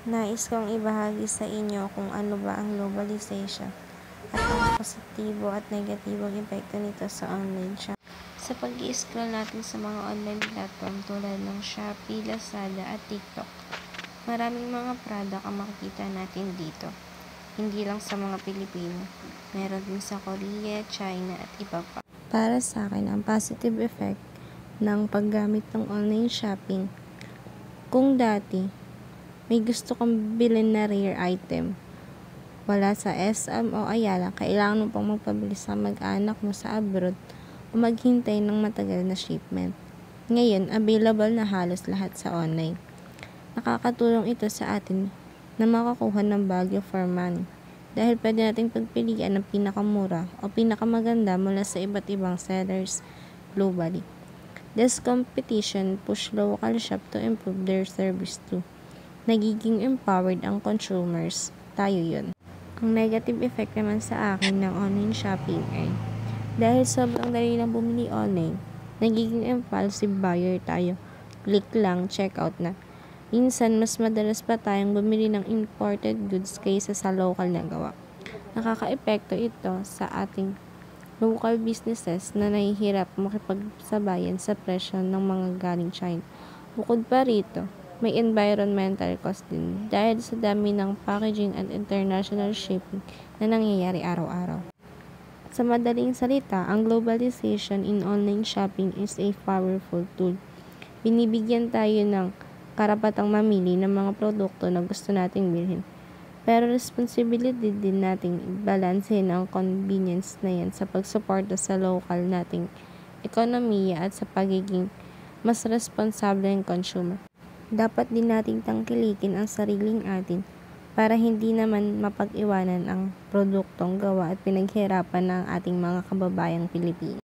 Nais kong ibahagi sa inyo kung ano ba ang globalization at ang positibo at negatibong epekto nito sa online shop. Sa pag-i-scroll natin sa mga online platform tulad ng Shopee, Lazada at TikTok, maraming mga product ang makikita natin dito. Hindi lang sa mga Pilipino, meron din sa Korea, China at iba pa. Para sa akin, ang positive effect ng paggamit ng online shopping, kung dati may gusto kang bilhin na rare item, wala sa SM o Ayala, kailangan mo pang magpabili sa mag-anak mo sa abroad o maghintay ng matagal na shipment. Ngayon, available na halos lahat sa online. Nakakatulong ito sa atin na makakuha ng value for money dahil pwede nating pagpilian ng pinakamura o pinakamaganda mula sa iba't ibang sellers globally. This competition push local shop to improve their service too. Nagiging empowered ang consumers. Tayo yun. Ang negative effect naman sa akin ng online shopping ay dahil sobrang dali lang bumili online, nagiging impulsive buyer tayo. Click lang, check out na. Minsan, mas madalas pa tayong bumili ng imported goods kaysa sa local na gawa. Nakaka-epekto ito sa ating local businesses na nahihirap makipagsabayan sa presyo ng mga galing China. Bukod pa rito, may environmental cost din dahil sa dami ng packaging at international shipping na nangyayari araw-araw. Sa madaling salita, ang globalization in online shopping is a powerful tool. Binibigyan tayo ng karapatang mamili ng mga produkto na gusto nating bilhin. Pero responsibility din nating balansehin ang convenience na yan sa pagsuporta sa local nating ekonomiya at sa pagiging mas responsable consumer. Dapat din nating tangkilikin ang sariling atin para hindi naman mapag-iwanan ang produktong gawa at pinaghirapan ng ating mga kababayang Pilipino.